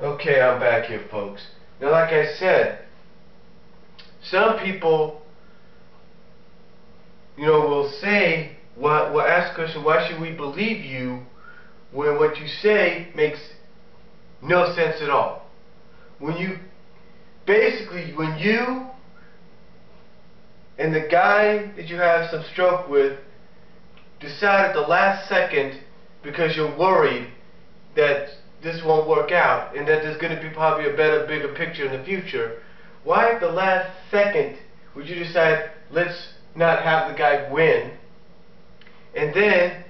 Okay, I'm back here, folks. Now, like I said, some people, will say, will ask the question, why should we believe you when what you say makes no sense at all? When you and the guy that you have some stroke with decide at the last second because you're worried that this won't work out and that there's going to be probably a better, bigger picture in the future, why at the last second would you decide, let's not have the guy win, and then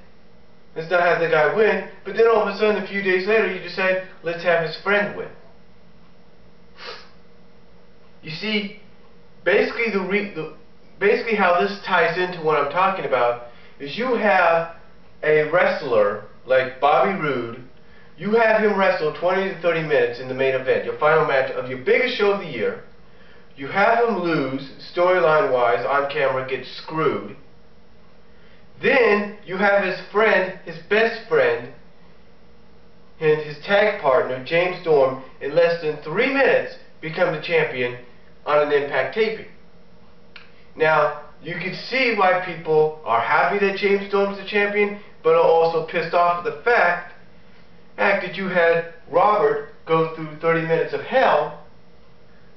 let's not have the guy win, but then all of a sudden a few days later you decide, let's have his friend win? You see, basically basically how this ties into what I'm talking about is you have a wrestler like Bobby Roode. You have him wrestle 20 to 30 minutes in the main event, your final match of your biggest show of the year. You have him lose, storyline-wise, on camera, get screwed. Then you have his friend, his best friend, and his tag partner, James Storm, in less than 3 minutes become the champion on an Impact taping. Now, you can see why people are happy that James Storm's the champion, but are also pissed off at the fact that you had Robert go through 30 minutes of hell,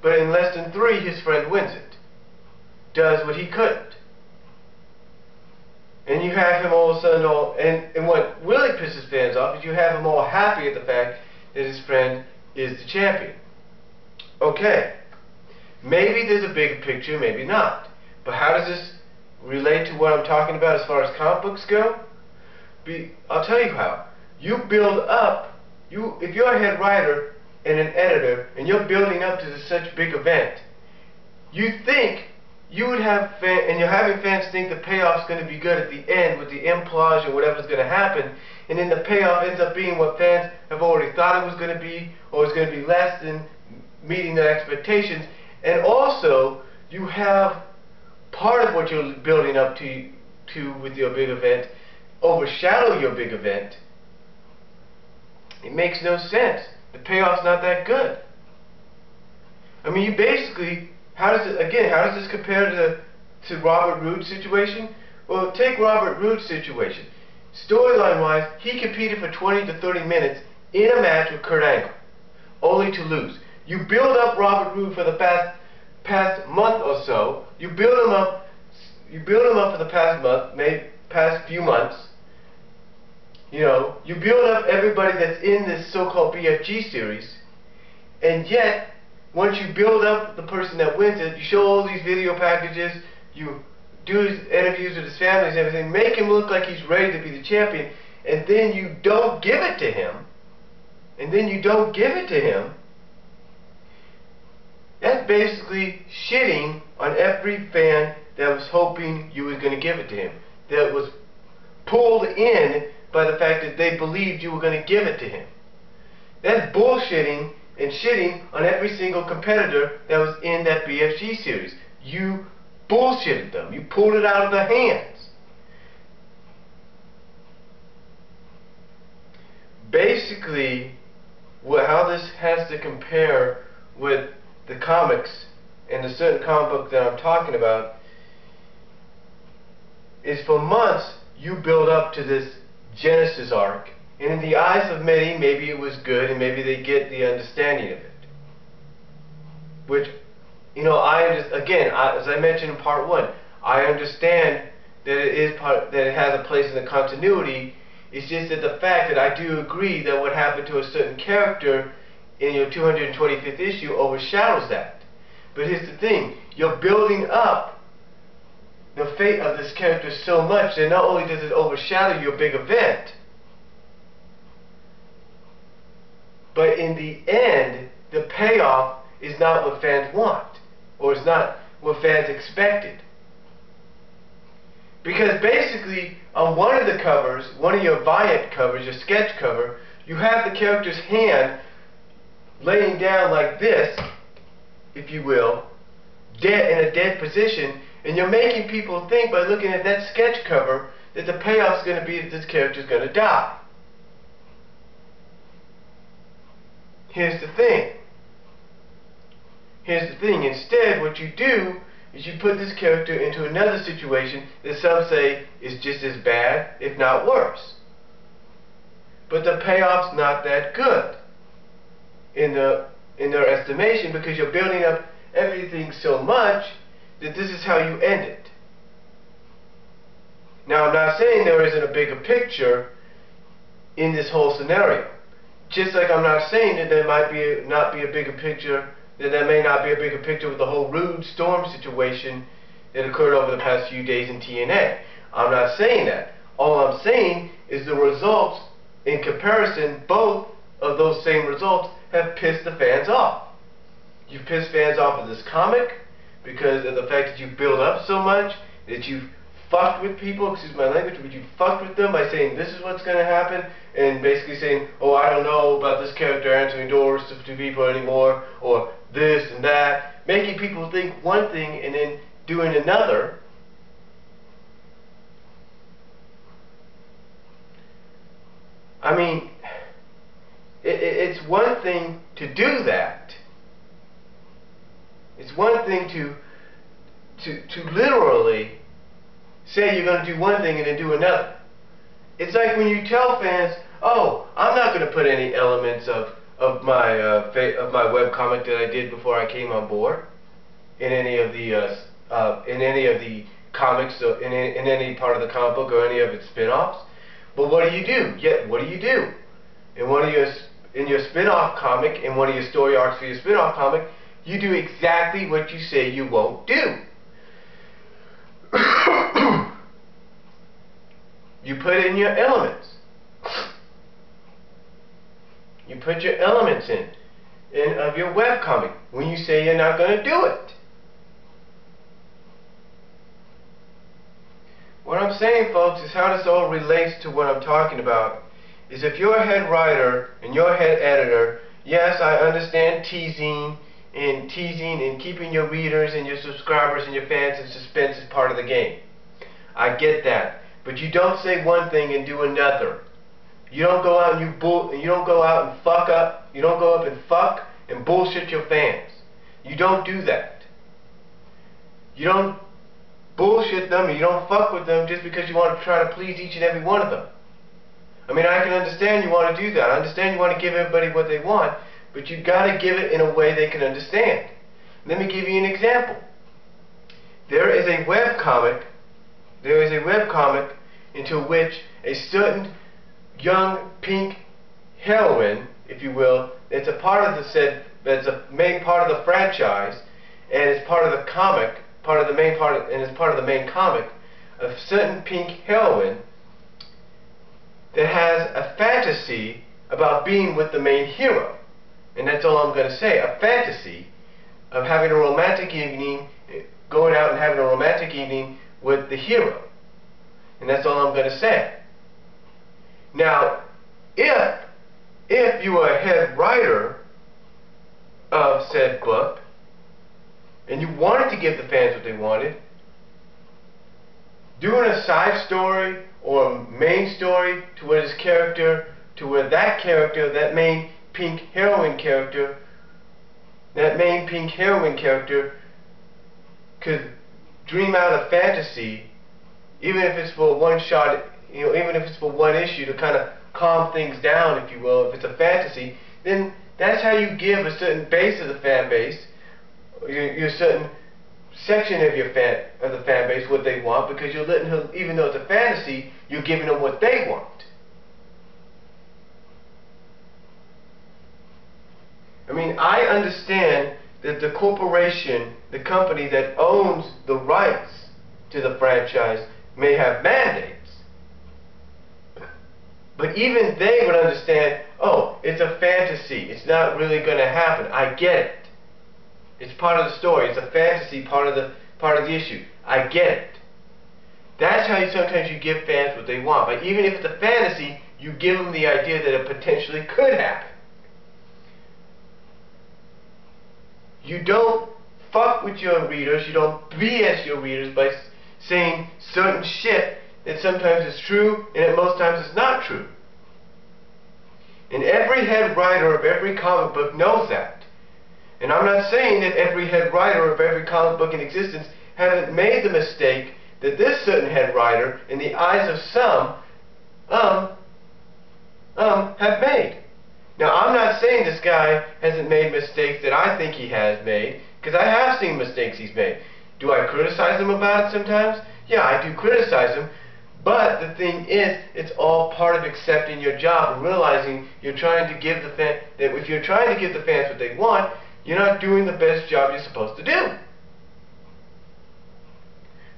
but in less than 3, his friend wins it. Does what he couldn't. And you have him all of a sudden and what really pisses fans off is you have him all happy at the fact that his friend is the champion. Okay. Maybe there's a bigger picture, maybe not. But how does this relate to what I'm talking about as far as comic books go? I'll tell you how. You build up, if you're a head writer and an editor, and you're building up to such big event, you think you would have fans, and you're having fans think the payoff's going to be good at the end with the implage or whatever's going to happen, and then the payoff ends up being what fans have already thought it was going to be, or it's going to be less than meeting their expectations. And also, you have part of what you're building up to with your big event overshadow your big event. It makes no sense. The payoff's not that good. I mean, you basically, how does this compare to Robert Roode's situation? Well, take Robert Roode's situation. Storyline-wise, he competed for 20 to 30 minutes in a match with Kurt Angle, only to lose. You build up Robert Roode for the past month or so. You build him up for the past month, maybe past few months. You build up everybody that's in this so-called BFG series, and yet once you build up the person that wins it, you show all these video packages, you do his interviews with his family and everything, make him look like he's ready to be the champion, and then you don't give it to him. That's basically shitting on every fan that was hoping you was going to give it to him, that was pulled in by the fact that they believed you were going to give it to him. That's bullshitting and shitting on every single competitor that was in that BFG series. You bullshitted them. You pulled it out of their hands. Basically, how this has to compare with the comics and the certain comic book that I'm talking about is for months you build up to this Genesis arc, and in the eyes of many, maybe it was good, and maybe they get the understanding of it. Which, as I mentioned in part 1, I understand that it has a place in the continuity. It's just that the fact that I do agree that what happened to a certain character in your 225th issue overshadows that. But here's the thing, you're building up the fate of this character so much that not only does it overshadow your big event, but in the end, the payoff is not what fans want, or is not what fans expected. Because basically, on one of the covers, one of your Viant covers, your sketch cover, you have the character's hand laying down like this, if you will, dead, in a dead position, and you're making people think by looking at that sketch cover that the payoff's going to be that this character's going to die. here's the thing. Here's the thing. Instead, what you do is you put this character into another situation that some say is just as bad, if not worse. But the payoff's not that good in their estimation, because you're building up everything so much that this is how you end it. Now, I'm not saying there isn't a bigger picture in this whole scenario. Just like I'm not saying that there might not be a bigger picture, that there may not be a bigger picture with the whole Rude Storm situation that occurred over the past few days in TNA. I'm not saying that. All I'm saying is the results, in comparison, both of those same results have pissed the fans off. You've pissed fans off of this comic because of the fact that you build up so much, that you've fucked with people, excuse my language, but you fucked with them by saying this is what's going to happen, and basically saying, oh, I don't know about this character answering doors to people anymore, or this and that, making people think one thing and then doing another. I mean, it's one thing to do that. It's one thing to literally say you're going to do one thing and then do another. It's like when you tell fans, oh, I'm not going to put any elements of my webcomic that I did before I came on board in any of the comics, in any part of the comic book or any of its spin-offs. But what do you do? Yeah, what do you do? In your spin-off comic, in one of your story arcs for your spin-off comic, you do exactly what you say you won't do. You put in your elements. You put your elements in of your webcomic when you say you're not going to do it. What I'm saying, folks, is how this all relates to what I'm talking about is if you're a head writer and you're a head editor, yes, I understand teasing and keeping your readers and your subscribers and your fans in suspense is part of the game. I get that. But you don't say one thing and do another. You don't go out and you don't go out and fuck up. You don't go up and fuck and bullshit your fans. You don't do that. You don't bullshit them and you don't fuck with them just because you want to try to please each and every one of them. I mean, I can understand you want to do that. I understand you want to give everybody what they want, but you've got to give it in a way they can understand. Let me give you an example. There is a webcomic into which a certain young pink heroine, if you will, that's a part of that's a main part of the franchise, and it's part of the comic, and it's part of the main comic, a certain pink heroine that has a fantasy about being with the main hero. And that's all I'm going to say, a fantasy of having a romantic evening, going out and having a romantic evening with the hero. And that's all I'm going to say. Now, if you are a head writer of said book, and you wanted to give the fans what they wanted, doing a side story or a main story to where this character, to where that character, that main pink heroine character could dream out a fantasy, even if it's for one shot, even if it's for one issue to kind of calm things down, if you will, if it's a fantasy, then that's how you give a certain base of the fan base, your certain section of the fan base what they want, because you're letting them, even though it's a fantasy, you're giving them what they want. I mean, I understand that the corporation, the company that owns the rights to the franchise may have mandates. But even they would understand, oh, it's a fantasy. It's not really going to happen. I get it. It's part of the story. It's a fantasy, part of the issue. I get it. That's how sometimes you give fans what they want. But even if it's a fantasy, you give them the idea that it potentially could happen. You don't fuck with your readers. You don't BS your readers by saying certain shit that sometimes is true and that most times is not true. And every every head writer of every comic book knows that. And I'm not saying that every head writer of every comic book in existence hasn't made the mistake that this certain head writer, in the eyes of some, have made. Now, I'm not saying this guy hasn't made mistakes that I think he has made, because I have seen mistakes he's made. Do I criticize him about it sometimes? Yeah, I do criticize him. But the thing is, it's all part of accepting your job and realizing you're trying to give the fans, that if you're trying to give the fans what they want, you're not doing the best job you're supposed to do.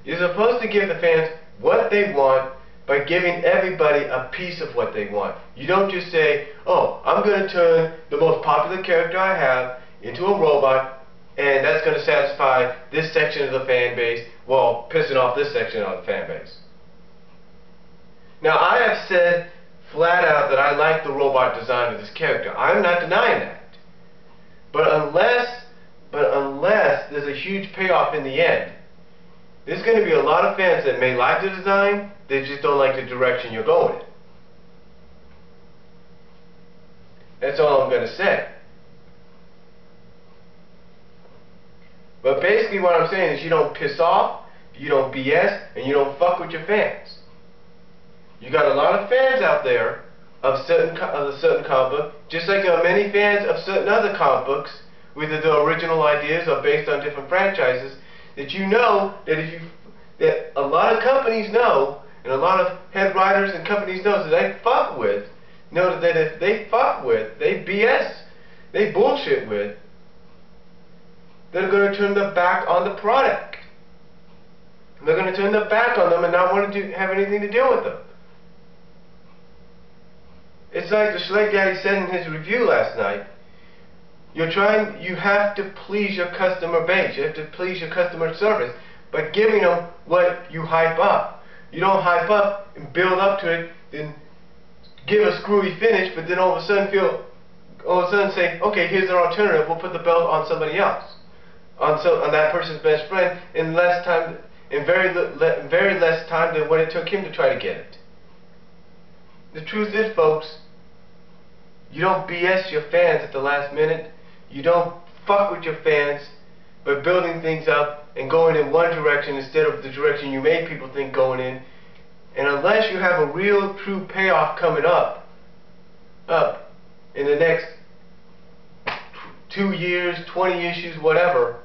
You're supposed to give the fans what they want by giving everybody a piece of what they want. You don't just say, oh, I'm going to turn the most popular character I have into a robot, and that's going to satisfy this section of the fan base while pissing off this section of the fan base. Now, I have said flat out that I like the robot design of this character. I'm not denying that. But unless there's a huge payoff in the end, there's going to be a lot of fans that may like the design, they just don't like the direction you're going in. That's all I'm going to say. But basically what I'm saying is you don't piss off, you don't BS, and you don't fuck with your fans. You got a lot of fans out there of a certain comic book, just like there are many fans of certain other comic books, whether they're original ideas or based on different franchises, that you know that a lot of companies know, and a lot of head writers and companies know that they fuck with, know that if they fuck with, they BS, they bullshit with, they're going to turn their back on the product. They're going to turn their back on them and not want to have anything to do with them. It's like the Schlage guy said in his review last night. You have to please your customer base. You have to please your customer service by giving them what you hype up. You don't hype up and build up to it, then give a screwy finish, but then all of a sudden say, okay, here's an alternative. We'll put the belt on somebody else, on that person's best friend, in very less time than what it took him to try to get it. The truth is, folks, you don't BS your fans at the last minute. You don't fuck with your fans by building things up and going in one direction instead of the direction you made people think going in. And unless you have a real, true payoff coming up in the next 2 years, 20 issues, whatever,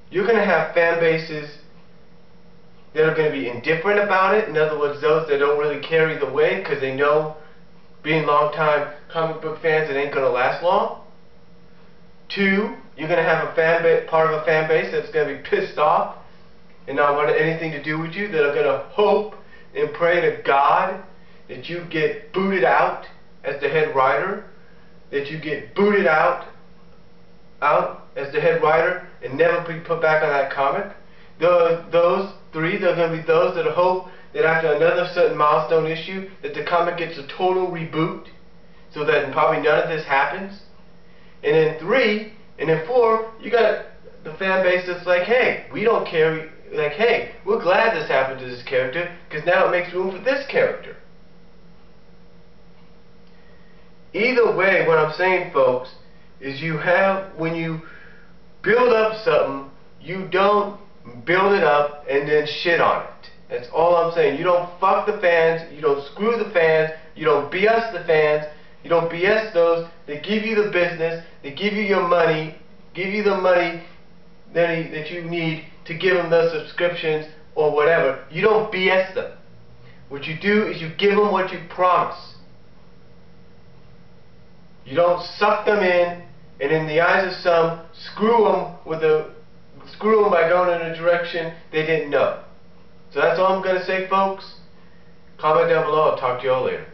you're going to have fan bases that are going to be indifferent about it. In other words, those that don't really carry the weight because they know, being long-time comic book fans, it ain't going to last long. 2, you're going to have part of a fan base that's going to be pissed off and not want anything to do with you, that are going to hope and pray to God that you get booted out as the head writer, that you get booted out as the head writer and never be put back on that comic. Those 3, there are going to be those that hope that after another certain milestone issue that the comic gets a total reboot so that probably none of this happens. And then 3, and then 4, you got the fan base that's like, hey, we don't care, like, hey, we're glad this happened to this character because now it makes room for this character. Either way, what I'm saying, folks, is when you build up something, you don't build it up and then shit on it. That's all I'm saying. You don't fuck the fans, you don't screw the fans, you don't BS the fans, you don't BS those that give you the business, that give you your money, give you the money that you need to give them those subscriptions or whatever. You don't BS them. What you do is you give them what you promise. You don't suck them in, and in the eyes of some, screw them by going in a direction they didn't know. So that's all I'm going to say, folks. Comment down below. I'll talk to you all later.